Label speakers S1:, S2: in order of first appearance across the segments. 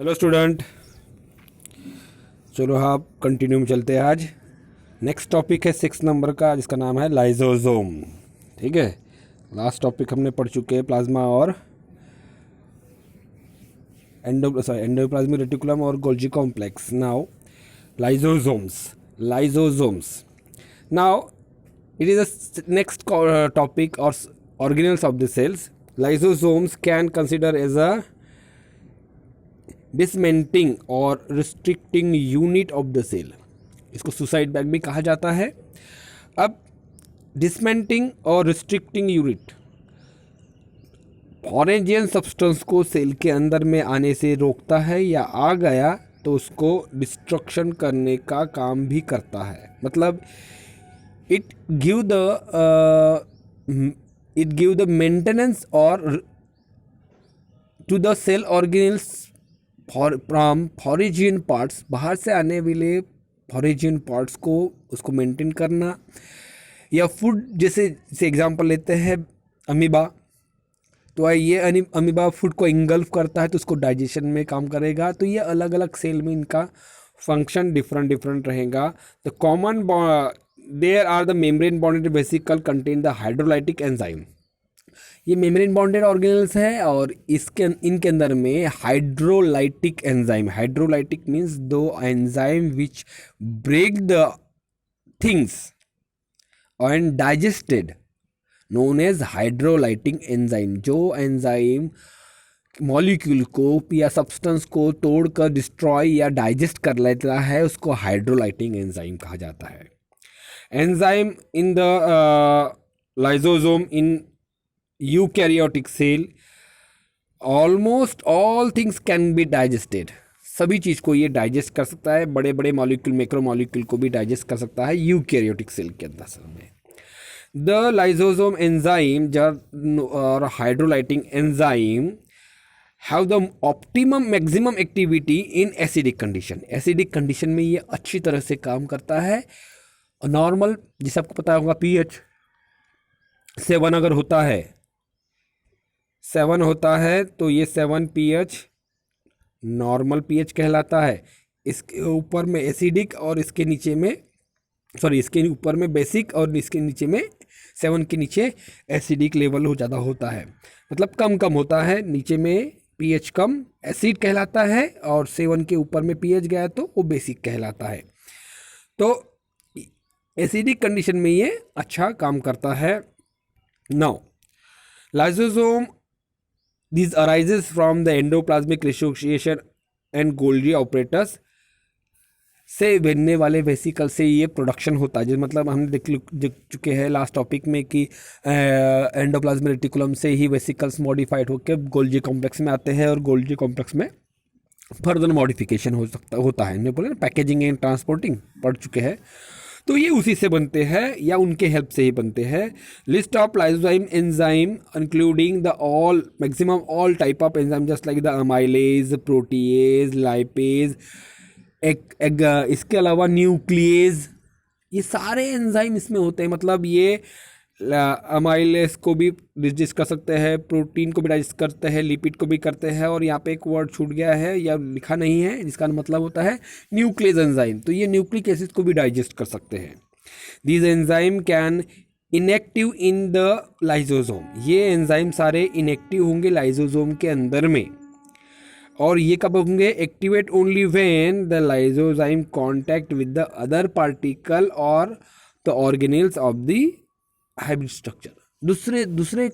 S1: Hello student, चलो आप continue में चलते हैं। आज नेक्स्ट टॉपिक है 6 नंबर का, जिसका नाम है लाइजोसोम। ठीक है, लास्ट टॉपिक हमने पढ़ चुके हैं प्लाज्मा और एंडोप्लाज्मिक रेटिकुलम और Golgi complex. Now lysosomes now it is a next topic or organelles of the cells. Lysosomes can consider as a dismantling or restricting unit of the cell. इसको suicide bag भी कहा जाता है। अब डिसमेंटिंग और restricting unit फॉरेनियन substance को cell के अंदर में आने से रोकता है, या आ गया तो उसको डिस्ट्रक्शन करने का काम भी करता है। मतलब it give the maintenance or to the cell organelles from foreign parts, बाहर से आने वाले foreign parts को उसको मेंटेन करना, या फूड जैसे एग्जांपल लेते हैं अमीबा, तो ये अमीबा फूड को इंगल्फ करता है तो उसको डाइजेशन में काम करेगा। तो ये अलग अलग सेल में इनका फंक्शन डिफरेंट रहेगा। The common there are the membrane bonded vesicle contain the hydrolytic enzyme. ये मेम्ब्रेन बॉन्डेड ऑर्गेनल्स है और इनके अंदर में हाइड्रोलाइटिक एंजाइम, हाइड्रोलाइटिक मीन्स दो enzyme which break the things and digested known as hydrolytic enzyme. जो enzyme molecule को या सब्सटेंस को तोड़कर डिस्ट्रॉय या डाइजेस्ट कर लेता है उसको हाइड्रोलाइटिक एंजाइम कहा जाता है। Enzyme in the lysosome in eukaryotic cell, almost all things can be digested. सभी चीज़ को ये डाइजेस्ट कर सकता है, बड़े बड़े मॉलिक्यूल मैक्रो मॉलिक्यूल को भी डाइजेस्ट कर सकता है यूकैरियोटिक सेल के अंदर में। द लाइसोसोम एंजाइम और hydrolytic enzyme have the optimum maximum activity in acidic condition. Acidic condition में ये अच्छी तरह से काम करता है। नॉर्मल, जिसे आपको पता होगा, pH 7 अगर होता है, 7 होता है तो ये 7 pH नॉर्मल pH कहलाता है। इसके ऊपर में एसिडिक और इसके नीचे में इसके ऊपर में बेसिक और इसके नीचे में 7 के नीचे एसिडिक लेवल हो ज़्यादा होता है, मतलब कम होता है। नीचे में pH कम एसिड कहलाता है और 7 के ऊपर में pH गया तो वो बेसिक कहलाता है। तो एसिडिक कंडीशन में ये अच्छा काम करता है। Now lysosome this arises from the endoplasmic reticulum and Golgi apparatus से बनने वाले वेसिकल से ये प्रोडक्शन होता है। जो मतलब हमने देख चुके हैं लास्ट टॉपिक में कि एंडोप्लाज्मिक रेटिकुलम से ही वेसिकल्स मॉडिफाइड होकर गोल्जी कॉम्प्लेक्स में आते हैं और गोल्जी कॉम्प्लेक्स में फर्दर मॉडिफिकेशन होता है। हमने बोला ना, पैकेजिंग एंड ट्रांसपोर्टिंग पढ़ चुके हैं। तो ये उसी से बनते हैं या उनके हेल्प से ही बनते हैं। List of lysosome enzyme including the all maximum all type of enzyme just like the amylase, protease, lipase, इसके अलावा न्यूक्लियेज, ये सारे एंजाइम इसमें होते हैं। मतलब ये अमाइलेज को भी डाइजेस्ट कर सकते हैं, प्रोटीन को भी डाइजेस्ट करते हैं, लिपिड को भी करते हैं, और यहाँ पे एक वर्ड छूट गया है या लिखा नहीं है जिसका मतलब होता है न्यूक्लियस एंजाइम। तो ये न्यूक्लिक एसिड को भी डाइजेस्ट कर सकते हैं। These enzyme can inactive in the lysosome. ये एंजाइम सारे इनएक्टिव होंगे लाइसोसोम के अंदर में, और ये कब होंगे? Activate only when the lysozyme contact with the other particle और the organelles of the hybrid structure. दूसरे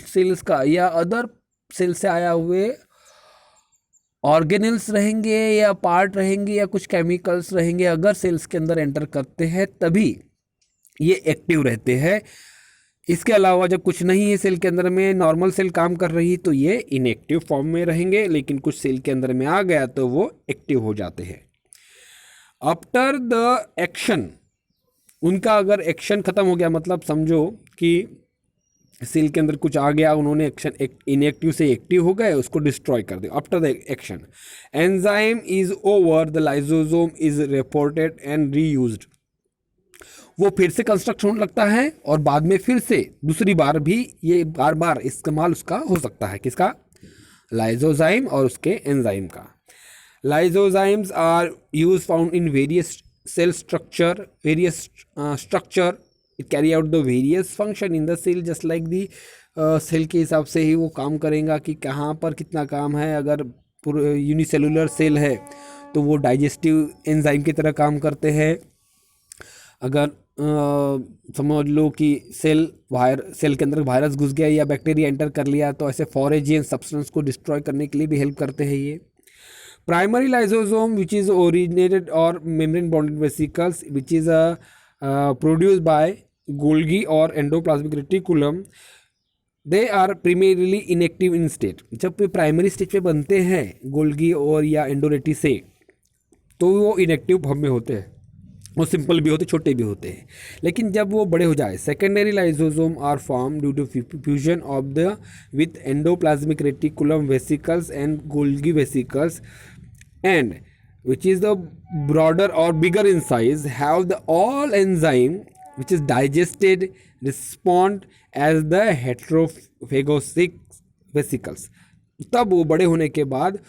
S1: सेल्स का या अदर सेल से आया हुए ऑर्गेनेल्स रहेंगे या पार्ट रहेंगे या कुछ केमिकल्स रहेंगे, अगर सेल्स के अंदर एंटर करते हैं तभी ये एक्टिव रहते हैं। इसके अलावा जब कुछ नहीं है सेल के अंदर में, नॉर्मल सेल काम कर रही, तो ये इनएक्टिव फॉर्म में रहेंगे, लेकिन कुछ सेल के अंदर में आ गया तो वो एक्टिव हो जाते हैं। आफ्टर द एक्शन, उनका अगर एक्शन खत्म हो गया, मतलब समझो कि सेल के अंदर कुछ आ गया, उन्होंने एक्शन इनएक्टिव से एक्टिव हो गए, उसको डिस्ट्रॉय कर दिया। After the action enzyme is over, the lysosome is reported and reused. वो फिर से कंस्ट्रक्ट होने लगता है और बाद में फिर से दूसरी बार भी ये बार इस्तेमाल उसका हो सकता है। किसका? लाइसोजाइम और उसके एंजाइम का। Lysozymes are used found in various cell structure, structure. It carry out the various function in the cell just like the cell के हिसाब से ही वो काम करेगा कि कहाँ पर कितना काम है. अगर यूनिसेलुलर सेल है तो वो डाइजेस्टिव एंजाइम की तरह काम करते हैं. अगर समझ लो कि सेल के अंदर वायरस घुस गया या बैक्टीरिया एंटर कर लिया तो ऐसे फॉरेजियन सब्सटेंस को डिस्ट्रॉय करने के लिए भी हेल्प करते हैं ये. Primary lysosome which is originated और membrane bonded vesicles which is produced by Golgi और endoplasmic reticulum. They are primarily inactive in state. जब वे प्राइमरी स्टेज पे बनते हैं गोल्गी और या एंडोरेटी से तो वो इनएक्टिव फॉर्म में होते हैं. वो सिंपल भी होते, छोटे भी होते हैं. लेकिन जब वो बड़े हो जाए secondary lysosome are form due to fusion of the with endoplasmic reticulum vesicles and Golgi vesicles and which is the broader or bigger in size have the all enzyme which is digested respond as the heterophagocytic vesicles. तब वो बड़े होने के बाद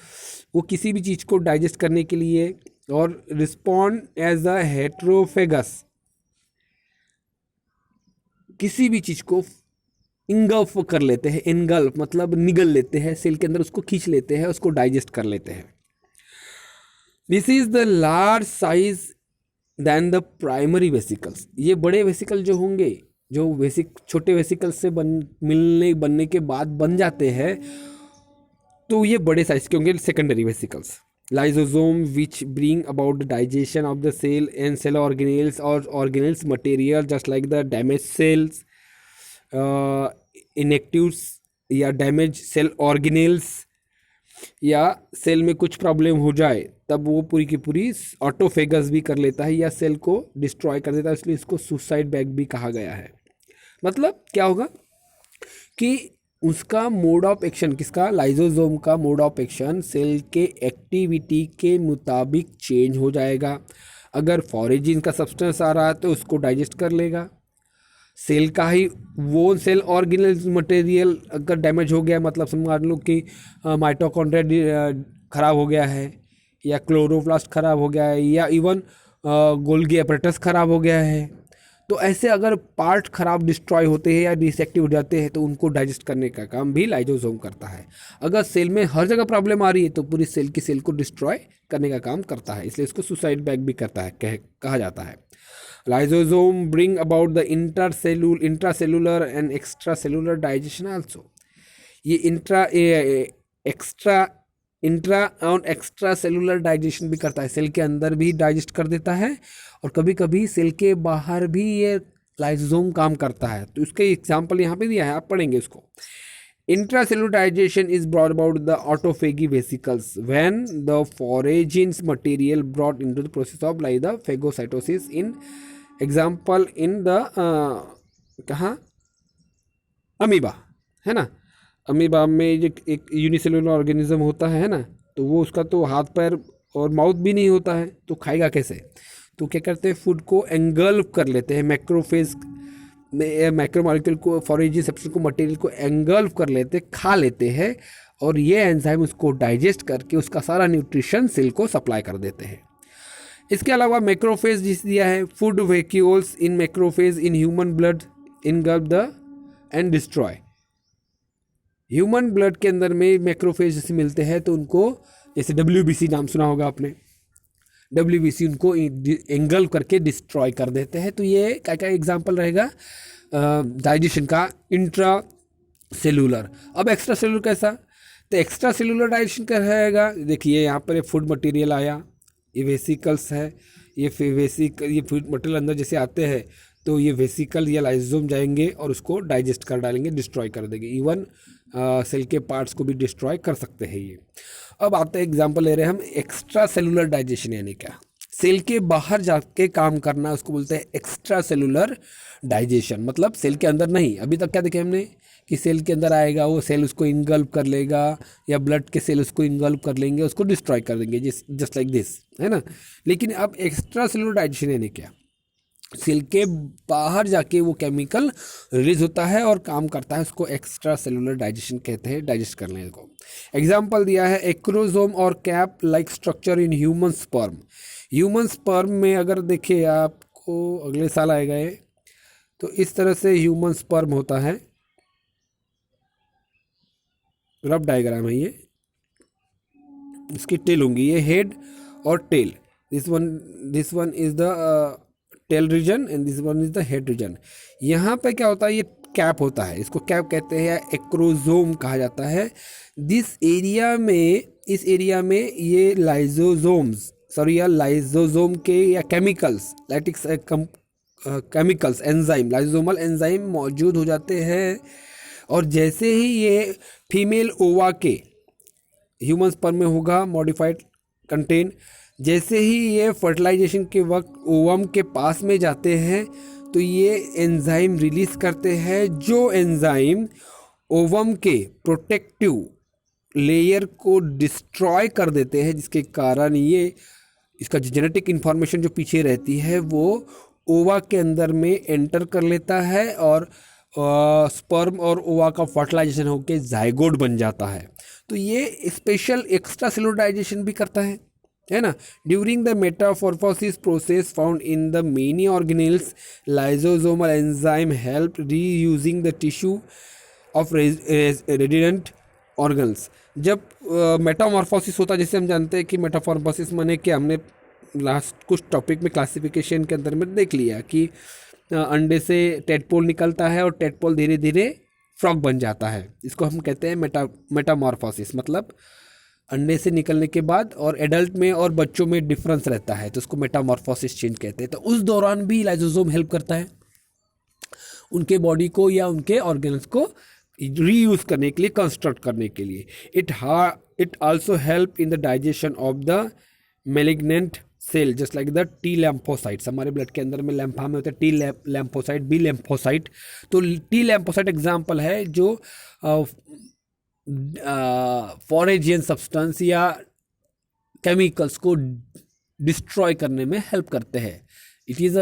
S1: वो किसी भी चीज़ को डाइजेस्ट करने के लिए और रिस्पॉन्ड एज द हेट्रोफेगस, किसी भी चीज़ को इंगल्फ कर लेते हैं. इनगल्फ मतलब निगल लेते हैं सेल के अंदर, उसको खींच लेते हैं, उसको डाइजेस्ट कर लेते हैं. This is the large size than the primary vesicles. ये बड़े वेसिकल जो होंगे, जो छोटे वेसिकल से बनने के बाद बन जाते हैं तो ये बड़े साइज के होंगे secondary vesicles. Lysosome which bring about the digestion of the cell and cell organelles और organelles material just like the damage cells, inactives या डैमेज सेल ऑर्गेनेल्स, या सेल में कुछ प्रॉब्लम हो जाए तब वो पूरी की पूरी ऑटोफेगस भी कर लेता है या सेल को डिस्ट्रॉय कर देता है. इसलिए इसको सुसाइड बैग भी कहा गया है. मतलब क्या होगा कि उसका मोड ऑफ एक्शन, किसका, लाइसोसोम का मोड ऑफ एक्शन सेल के एक्टिविटी के मुताबिक चेंज हो जाएगा. अगर फॉरेजिन का सब्सटेंस आ रहा है तो उसको डाइजेस्ट कर लेगा. सेल का ही वो सेल ऑर्गेनल मटेरियल अगर डैमेज हो गया, मतलब समझ लो कि माइटोकॉन्ड्रिया खराब हो गया है या क्लोरोप्लास्ट खराब हो गया है या इवन गोल्गी एपरेटस खराब हो गया है, तो ऐसे अगर पार्ट खराब डिस्ट्रॉय होते हैं या डिसएक्टिव हो जाते हैं तो उनको डाइजेस्ट करने का काम भी लाइसोसोम करता है. अगर सेल में हर जगह प्रॉब्लम आ रही है तो पूरी सेल को डिस्ट्रॉय करने का काम करता है. इसलिए इसको सुसाइड बैग भी करता है, कहा जाता है. Lysosome bring about the intracellular and extracellular digestion also. ये इंट्रा और एक्स्ट्रा सेलुलर डाइजेशन भी करता है. सेल के अंदर भी डाइजेस्ट कर देता है और कभी कभी सेल के बाहर भी ये लाइसोसोम काम करता है. तो उसके एग्जाम्पल यहाँ पे दिया है, आप पढ़ेंगे उसको. Intracellular digestion is brought about the autophagy vesicles when the foragene's material brought into the process of like the phagocytosis. In example in the कहाँ, अमीबा है ना. अमीबा में एक यूनिसेलुलर ऑर्गेनिज्म होता है ना, तो वो उसका तो हाथ पैर और माउथ भी नहीं होता है, तो खाएगा कैसे. तो क्या करते हैं, फूड को एंगल्फ कर लेते हैं. मैक्रोमोलेक्यूल को, फॉरेजिन सब्सटेंस को, मटेरियल को एंगल्फ कर लेते हैं, खा लेते हैं और ये एंजाइम उसको डाइजेस्ट करके उसका सारा न्यूट्रिशन सेल को सप्लाई कर देते हैं. इसके अलावा मैक्रोफेज जिस दिया है, food vacuoles in macrophage in human blood engulf the end destroy. Human blood के अंदर में मैक्रोफेज जैसे मिलते हैं तो उनको, जैसे WBC नाम सुना होगा आपने, WBC उनको एंगल्फ करके डिस्ट्रॉय कर देते हैं. तो ये क्या क्या एग्जाम्पल रहेगा डाइजेशन का. Intra cellular. अब एक्स्ट्रा सेलुलर कैसा, तो एक्स्ट्रा सेलुलर डाइजेशन क्या रहेगा. देखिए यहाँ पर फूड मटेरियल आया, ये वेसिकल्स है, ये फूड मटेरियल अंदर जैसे आते हैं तो ये वेसिकल या लाइसोसोम जाएंगे और उसको डाइजेस्ट कर डालेंगे, डिस्ट्रॉय कर देंगे. इवन सेल के पार्ट्स को भी डिस्ट्रॉय कर सकते हैं ये. अब आते हैं एग्जांपल ले रहे हैं हम एक्स्ट्रा सेलुलर डाइजेशन, यानी क्या, सेल के बाहर जाके काम करना, उसको बोलते हैं एक्स्ट्रा सेलुलर डाइजेशन. मतलब सेल के अंदर नहीं. अभी तक क्या देखे हमने कि सेल के अंदर आएगा, वो सेल उसको इनगल्फ कर लेगा या ब्लड के सेल उसको इनगल्फ कर लेंगे, उसको डिस्ट्रॉय कर देंगे, जस्ट लाइक दिस, है ना. लेकिन अब एक्स्ट्रा सेलुलर डाइजेशन यानी क्या, सेल के बाहर जाके वो केमिकल रिलीज होता है और काम करता है, उसको एक्स्ट्रा सेलुलर डाइजेशन कहते हैं, डाइजेस्ट करने को। एग्जाम्पल दिया है एक्रोसोम और cap like structure in human sperm. Human sperm में अगर देखिए आपको अगले साल आएगा ये, तो इस तरह से ह्यूमन स्पर्म होता है, रफ डायग्राम है ये, इसकी टेल होंगी, ये हेड और tail, this one is the tail region and this one is the head region. यहाँ पे क्या होता है, ये कैप होता है, इसको कैप कहते हैं या एक्रोजोम कहा जाता है। दिस एरिया में, इस एरिया में ये लाइजोजोम्स सॉरी या लाइजोजोम के या केमिकल्स लाइटिक्स केमिकल्स एंजाइम लाइजोमल एंजाइम मौजूद हो जाते हैं। और जैसे ही ये फीमेल ओवा के ह्यूमन स्पर्म में होगा मॉडिफाइड कंटेन, जैसे ही ये फर्टिलाइजेशन के वक्त ओवम के पास में जाते हैं तो ये एंजाइम रिलीज करते हैं, जो एंजाइम ओवम के प्रोटेक्टिव लेयर को डिस्ट्रॉय कर देते हैं, जिसके कारण ये इसका जेनेटिक इन्फॉर्मेशन जो पीछे रहती है वो ओवा के अंदर में एंटर कर लेता है और स्पर्म और ओवा का फर्टिलाइजेशन होकर जाइगोट बन जाता है। तो ये स्पेशल एक्स्ट्रा सेलुलर डाइजेशन भी करता है ना। During the metamorphosis process found in the many organelles, lysosomal enzyme help reusing the tissue of resident organs. जब मेटामॉर्फोसिस होता है, जैसे हम जानते हैं कि मेटामॉर्फोसिस माने कि हमने लास्ट कुछ टॉपिक में क्लासिफिकेशन के अंदर में देख लिया कि अंडे से टेडपोल निकलता है और टेडपोल धीरे धीरे फ्रॉग बन जाता है, इसको हम कहते हैं मेटामॉर्फोसिस। मतलब अंडे से निकलने के बाद और एडल्ट में और बच्चों में डिफरेंस रहता है, तो उसको मेटामॉर्फोसिस चेंज कहते हैं। तो उस दौरान भी लाइजोसोम हेल्प करता है उनके बॉडी को या उनके ऑर्गन्स को रीयूज करने के लिए, कंस्ट्रक्ट करने के लिए। It also help in the digestion of the malignant cell just like the T lymphocytes. हमारे ब्लड के अंदर में लैम्फा में होता है टी लैम्फोसाइट, बी लैम्फोसाइट। तो टी लैम्फोसाइट एग्जाम्पल है जो फॉरेजियन सब्सटेंस या केमिकल्स को डिस्ट्रॉय करने में हेल्प करते हैं। It is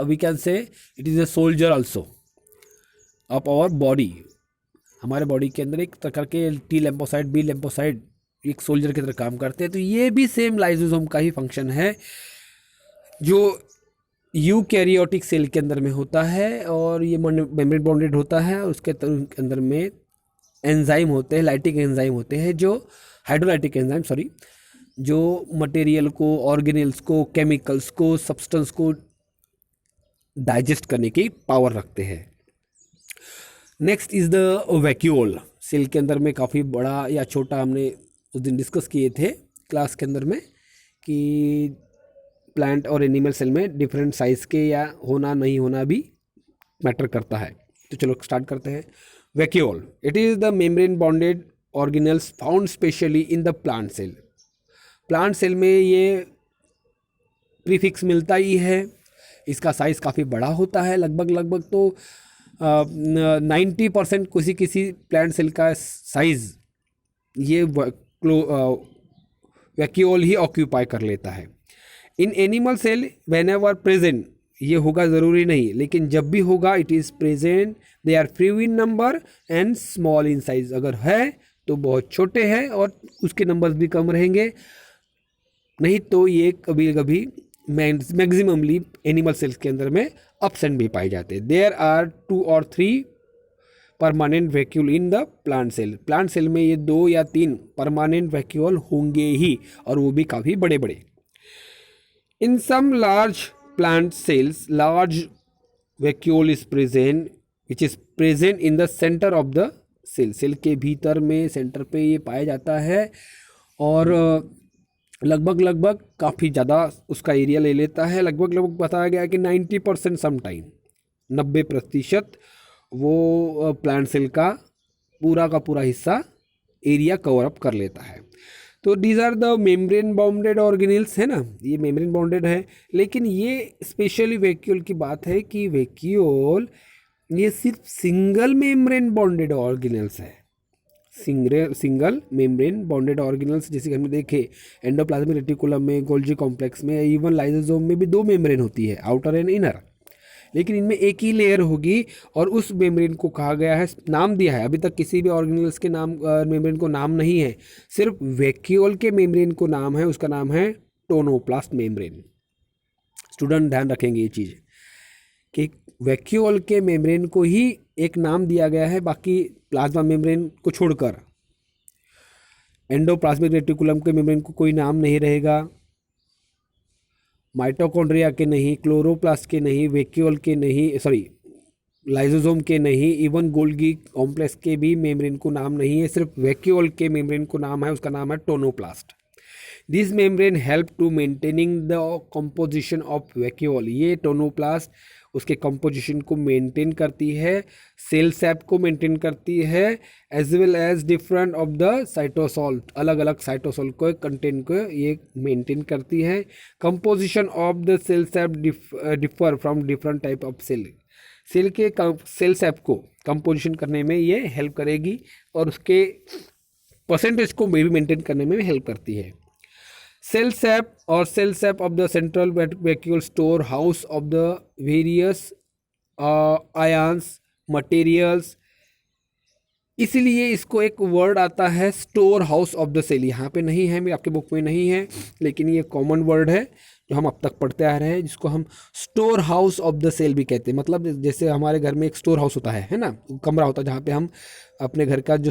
S1: we can say it is a soldier also of our body. हमारे बॉडी के अंदर एक प्रकार के टी लैम्फोसाइट, बी लैम्फोसाइट एक सोल्जर की तरह काम करते हैं। तो ये भी सेम लाइजोसोम का ही फंक्शन है जो यूकैरियोटिक सेल के अंदर में होता है, और ये मेम्ब्रेन बॉन्डेड होता है और उसके अंदर में एंजाइम होते हैं, लाइटिक एंजाइम होते हैं, जो हाइड्रोलाइटिक एंजाइम सॉरी, जो मटेरियल को, ऑर्गेनेल्स को, केमिकल्स को, सब्सटेंस को डाइजेस्ट करने की पावर रखते हैं। Next is the vacuole. Cell के अंदर में काफ़ी बड़ा या छोटा हमने उस दिन डिस्कस किए थे क्लास के अंदर में कि प्लांट और एनिमल सेल में डिफरेंट साइज़ के या होना नहीं होना भी मैटर करता है। तो चलो स्टार्ट करते हैं। Vacuole, it is the membrane bonded organelles found specially in the plant cell. Plant cell में ये प्रीफिक्स मिलता ही है, इसका साइज़ काफ़ी बड़ा होता है, लगभग तो 90% किसी प्लांट सेल का साइज़ ये वैक्यूल ही ऑक्यूपाई कर लेता है। In animal cell when ever present, ये होगा ज़रूरी नहीं, लेकिन जब भी होगा it is present, they are few in number and small in size. अगर है तो बहुत छोटे हैं और उसके नंबर्स भी कम रहेंगे, नहीं तो ये कभी कभी मैक्सिममली एनिमल सेल्स के अंदर में एब्सेंट भी पाए जाते हैं। देयर आर 2 और 3 permanent vacuole in the plant cell. Plant cell में ये 2 या 3 परमानेंट वैक्यूल होंगे ही, और वो भी काफ़ी बड़े बड़े। In some large plant cells large vacuole is present which is present in the centre of the cell. Cell के भीतर में सेंटर पे ये पाया जाता है और लगभग काफ़ी ज़्यादा उसका एरिया ले लेता है। लगभग बताया गया कि 90% समटाइम 90% वो प्लांट सेल का पूरा हिस्सा एरिया कवर अप कर लेता है। तो these are the membrane bounded organelles, है ना, ये मेम्ब्रेन बाउंडेड है। लेकिन ये स्पेशली वैक्यूल की बात है कि वैक्यूल ये सिर्फ सिंगल मेम्ब्रेन बाउंडेड ऑर्गेनेल्स है, सिंगल मेम्ब्रेन बाउंडेड ऑर्गेनेल्स। जैसे कि हमने देखे एंडोप्लाज्मिक रेटिकुलम में, गोल्जी कॉम्प्लेक्स में, इवन लाइसोसोम में भी 2 मेम्ब्रेन होती है, आउटर एंड इनर। लेकिन इनमें एक ही लेयर होगी और उस मेम्ब्रेन को कहा गया है, नाम दिया है, अभी तक किसी भी ऑर्गेनेल्स के नाम मेम्ब्रेन को नाम नहीं है, सिर्फ वैक्यूल के मेम्ब्रेन को नाम है, उसका नाम है टोनोप्लास्ट मेम्ब्रेन। स्टूडेंट ध्यान रखेंगे ये चीज़ कि वैक्यूल के मेम्ब्रेन को ही एक नाम दिया गया है, बाकी प्लाज्मा मेम्ब्रेन को छोड़कर एंडोप्लाज्मिक रेटिकुलम के मेम्ब्रेन को कोई नाम नहीं रहेगा, माइटोकॉन्ड्रिया के नहीं, क्लोरोप्लास्ट के नहीं, वैक्यूल के नहीं, सॉरी लाइसोसोम के नहीं, इवन गोल्गी कॉम्प्लेक्स के भी मेम्ब्रेन को नाम नहीं है, सिर्फ वैक्यूल के मेम्ब्रेन को नाम है, उसका नाम है tonoplast. This membrane help to maintaining the composition of vacuole. ये टोनोप्लास्ट उसके कंपोजिशन को मेंटेन करती है, सेल सैप को मेंटेन करती है, as well as different of the cytosol, अलग अलग साइटोसोल को कंटेंट को ये मेंटेन करती है। Composition of the cell sap differ from different type of cell. Cell के सेल सैप को कंपोजिशन करने में ये हेल्प करेगी और उसके परसेंटेज को भी मेंटेन करने में हेल्प करती है। सेल सैप और cell sap of the central vacuole store house of the various ions materials, इसलिए इसको एक वर्ड आता है store house of the cell. यहाँ पे नहीं है, आपके बुक में नहीं है, लेकिन ये कॉमन वर्ड है जो हम अब तक पढ़ते आ रहे हैं, जिसको हम store house of the cell भी कहते हैं। मतलब जैसे हमारे घर में एक स्टोर हाउस होता है ना, कमरा होता है जहाँ पे हम अपने घर का जो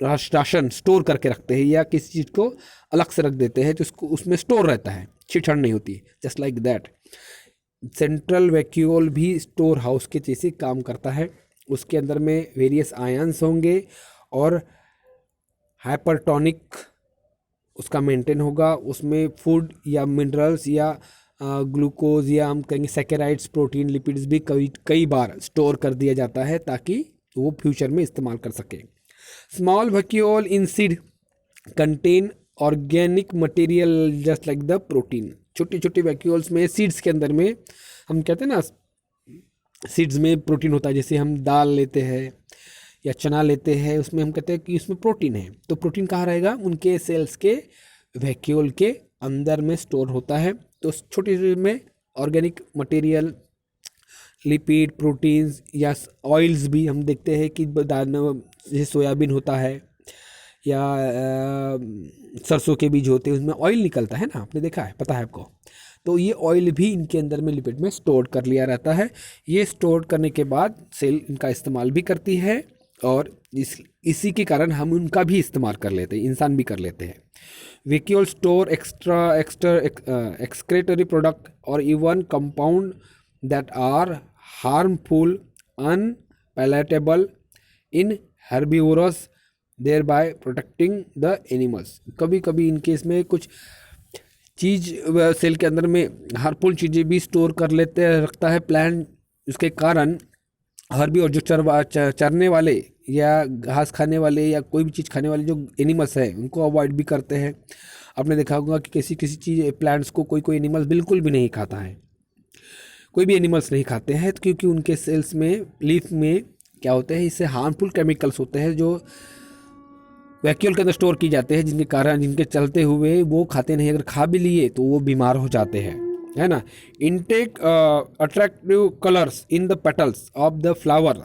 S1: राशन स्टोर करके रखते हैं या किसी चीज़ को अलग से रख देते हैं, तो उसको उसमें स्टोर रहता है, छीछड़ नहीं होती। Just like that central vacuole भी स्टोर हाउस के जैसे काम करता है। उसके अंदर में वेरियस आयंस होंगे और हाइपरटोनिक उसका मेंटेन होगा, उसमें फूड या मिनरल्स या ग्लूकोज या हम कहेंगे सैकेराइड्स, प्रोटीन, लिपिड्स भी कई बार स्टोर कर दिया जाता है ताकि वो फ्यूचर में इस्तेमाल कर सके। Small vacuole in seed contain organic material just like the protein. छोटी छोटी वैक्यूल्स में, सीड्स के अंदर में हम कहते हैं ना, सीड्स में प्रोटीन होता है। जैसे हम दाल लेते हैं या चना लेते हैं, उसमें हम कहते हैं कि इसमें प्रोटीन है, तो प्रोटीन कहाँ रहेगा? उनके सेल्स के वैक्यूल के अंदर में स्टोर होता है। तो छोटी छोटी में ऑर्गेनिक मटेरियल, लिपिड, प्रोटीन्स या ऑयल्स भी हम देखते हैं कि जैसे सोयाबीन होता है या सरसों के बीज होते हैं, उसमें ऑयल निकलता है ना, आपने देखा है, पता है आपको। तो ये ऑयल भी इनके अंदर में लिपिड में स्टोर कर लिया रहता है। ये स्टोर करने के बाद सेल इनका इस्तेमाल भी करती है और इसी के कारण हम उनका भी इस्तेमाल कर लेते हैं, इंसान भी कर लेते हैं। वैक्यूल स्टोर एक्सक्रेटरी प्रोडक्ट और even compound that are harmful, unpalatable in herbivorous, thereby protecting the animals. कभी कभी इनके इसमें कुछ चीज़ सेल के अंदर में हार्मफुल चीज़ें भी स्टोर कर लेते रखता है प्लांट, उसके कारण हर्बी और जो चरने वाले या घास खाने वाले या कोई भी चीज़ खाने वाले जो एनिमल्स हैं उनको अवॉइड भी करते हैं। आपने देखा होगा कि किसी किसी चीज़ प्लांट्स को कोई कोई एनिमल्स बिल्कुल भी नहीं खाता है, कोई भी एनिमल्स नहीं खाते हैं, क्योंकि उनके सेल्स में, लीफ में क्या होते हैं, इससे हार्मफुल केमिकल्स होते हैं जो वैक्यूल के अंदर स्टोर की जाते हैं, जिनके कारण, जिनके चलते हुए वो खाते नहीं, अगर खा भी लिए तो वो बीमार हो जाते हैं, है ना। Intake attractive colours in the petals of the flower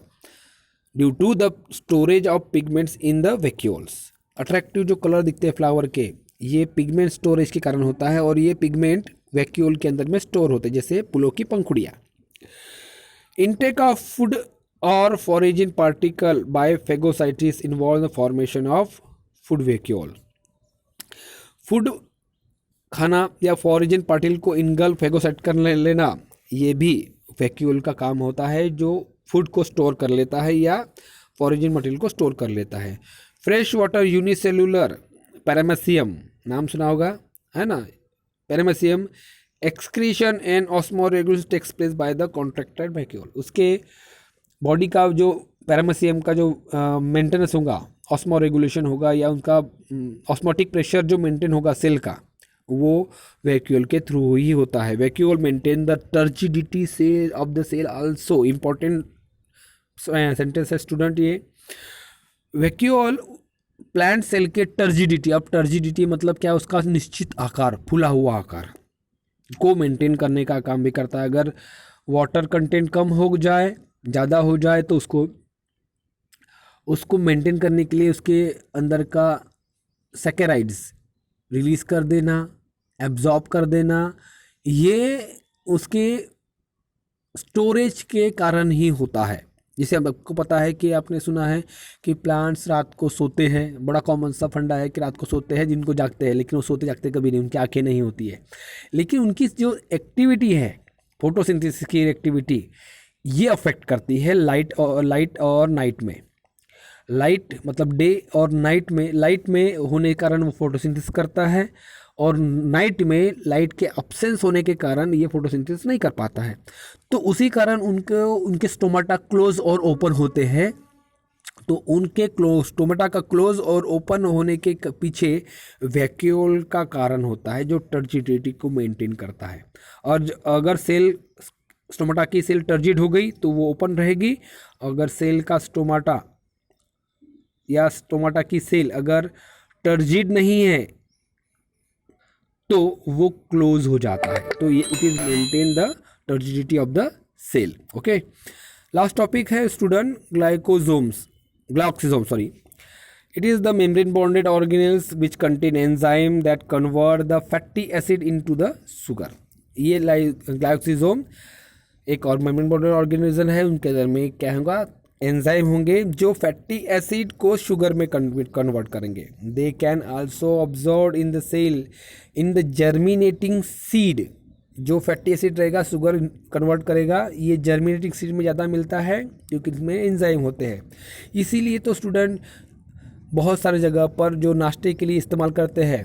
S1: due to the storage of pigments in the vacuoles. Attractive जो कलर दिखते हैं फ्लावर के, ये पिगमेंट स्टोरेज के कारण होता है और ये पिगमेंट वैक्यूल के अंदर में स्टोर होते हैं, जैसे फूलों की पंखुड़ियाँ। इनटेक ऑफ फूड और foraging particle by phagocytosis involve the formation of food vacuole. Food खाना या फॉरेजिंग पार्टिकल को इनगल्फ फेगोसाइट कर लेना, ये भी वैक्यूल का काम होता है, जो फूड को स्टोर कर लेता है या फॉरेजिंग मटेरियल को स्टोर कर लेता है। फ्रेश वाटर यूनिसेलुलर पैरामेसियम, नाम सुना होगा, है ना। Paramecium excretion and osmoregulation takes place by the contracted vacuole. उसके बॉडी का जो पैरामेसियम का जो मेंटेनेंस होगा, ऑस्मोरेगुलेशन होगा या उनका ऑस्मोटिक प्रेशर जो मेंटेन होगा सेल का, वो वैक्यूल के थ्रू ही होता है। वैक्यूल मेंटेन द टर्जिडिटी से of the cell also. Important sentence है स्टूडेंट ये। वैक्यूल प्लांट सेल के टर्जिडिटी, अब टर्जिडिटी मतलब क्या, उसका निश्चित आकार, फूला हुआ आकार को मेंटेन करने का काम भी करता है। अगर वाटर कंटेंट कम हो जाए, ज़्यादा हो जाए तो उसको मेंटेन करने के लिए उसके अंदर का सैकेराइड्स रिलीज़ कर देना, एब्जॉर्ब कर देना, ये उसके स्टोरेज के कारण ही होता है। जैसे अब आपको पता है कि आपने सुना है कि प्लांट्स रात को सोते हैं, बड़ा कॉमन सा फंडा है कि रात को सोते हैं, जिनको जागते हैं, लेकिन वो सोते जागते कभी नहीं, उनकी आंखें नहीं होती है, लेकिन उनकी जो एक्टिविटी है, फोटोसिंथेसिस की एक्टिविटी, ये अफेक्ट करती है लाइट और नाइट में। लाइट मतलब डे और नाइट में, लाइट में होने के कारण वो फोटोसिंथेसिस करता है, और नाइट में लाइट के अब्सेंस होने के कारण ये फोटोसिंथेसिस नहीं कर पाता है। तो उसी कारण उनके स्टोमाटा क्लोज और ओपन होते हैं। तो उनके स्टोमाटा का क्लोज और ओपन होने के पीछे वैक्यूल का कारण होता है, जो टर्जिडिटी को मेंटेन करता है। और अगर स्टोमाटा की सेल टर्जिड हो गई तो वो ओपन रहेगी। अगर सेल का स्टोमाटा या स्टोमाटा की सेल अगर टर्जिड नहीं है तो वो क्लोज हो जाता है। तो ये it is maintain the turgidity of the cell. Okay, last topic है student glycosome sorry. It is the membrane bonded organelles which contain enzyme that convert the fatty acid into the sugar. ये glycosome एक और membrane bonded organism है, उनके अंदर में क्या होगा, एंजाइम होंगे जो फैटी एसिड को शुगर में कन्वर्ट करेंगे। They can also absorb in the cell in the germinating seed. जो फैटी एसिड रहेगा शुगर कन्वर्ट करेगा, ये जर्मिनेटिंग सीड में ज़्यादा मिलता है क्योंकि इसमें एंजाइम होते हैं। इसीलिए तो स्टूडेंट बहुत सारे जगह पर जो नाश्ते के लिए इस्तेमाल करते हैं,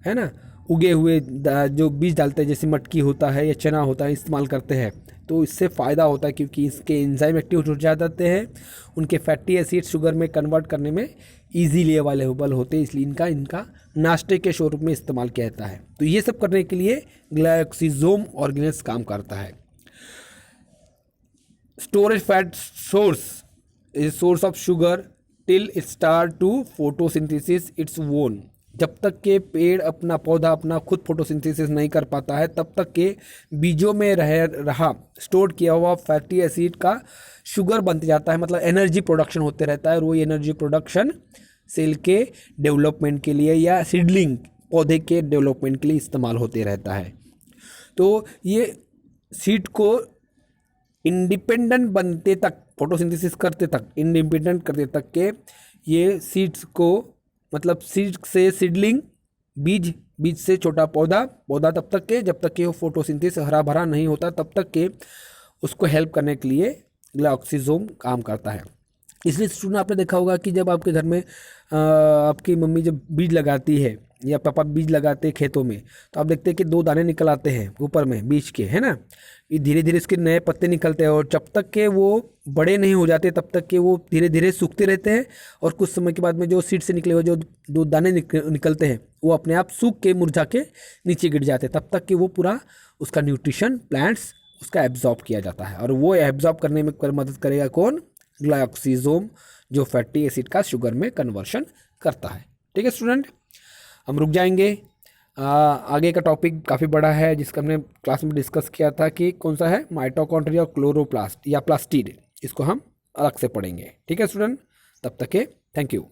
S1: है ना, उगे हुए जो बीज डालते हैं, जैसे मटकी होता है या चना होता है, इस्तेमाल करते हैं। तो इससे फ़ायदा होता है क्योंकि इसके एंजाइम एक्टिव हो जाते हैं, उनके फैटी एसिड शुगर में कन्वर्ट करने में इजीली अवेलेबल होते हैं, इसलिए इनका नाश्ते के स्वरूप में इस्तेमाल किया जाता है। तो ये सब करने के लिए ग्लाइकोसोम ऑर्गेनेल्स काम करता है। Storage fat source of sugar till it start to photosynthesis its own. जब तक के पेड़ अपना पौधा अपना खुद फोटोसिंथेसिस नहीं कर पाता है, तब तक के बीजों में रहा स्टोर किया हुआ फैटी एसिड का शुगर बनते जाता है, मतलब एनर्जी प्रोडक्शन होते रहता है। और वो एनर्जी प्रोडक्शन सेल के डेवलपमेंट के लिए या सीडलिंग पौधे के डेवलपमेंट के लिए इस्तेमाल होते रहता है। तो ये सीड को इंडिपेंडेंट बनते तक, फोटोसिंथेसिस करते तक, इंडिपेंडेंट करते तक के ये सीड्स को, मतलब सीड से सीडलिंग, बीज से छोटा पौधा तब तक के, जब तक कि वो फोटोसिंथेसिस हरा भरा नहीं होता, तब तक के उसको हेल्प करने के लिए ग्लाइकोसोम काम करता है। इसलिए स्टूडेंट आपने देखा होगा कि जब आपके घर में आपकी मम्मी जब बीज लगाती है या पापा बीज लगाते हैं खेतों में, तो आप देखते हैं कि 2 दाने निकल आते हैं ऊपर में बीज के, है ना। ये धीरे धीरे इसके नए पत्ते निकलते हैं, और जब तक के वो बड़े नहीं हो जाते तब तक के वो धीरे धीरे सूखते रहते हैं। और कुछ समय के बाद में जो सीड से निकले हुए जो 2 दाने निकलते हैं, वो अपने आप सूख के मुरझा के नीचे गिर जाते हैं, तब तक कि वो पूरा उसका न्यूट्रिशन प्लांट्स उसका एब्जॉर्ब किया जाता है। और वो एब्जॉर्ब करने में मदद करेगा कौन, ग्लाइकोसोम, जो फैटी एसिड का शुगर में कन्वर्शन करता है। ठीक है स्टूडेंट, हम रुक जाएंगे। आगे का टॉपिक काफ़ी बड़ा है, जिसका हमने क्लास में डिस्कस किया था कि कौन सा है, माइटोकॉन्ड्रिया और क्लोरोप्लास्ट या प्लास्टिड। इसको हम अलग से पढ़ेंगे। ठीक है स्टूडेंट, तब तक के थैंक यू।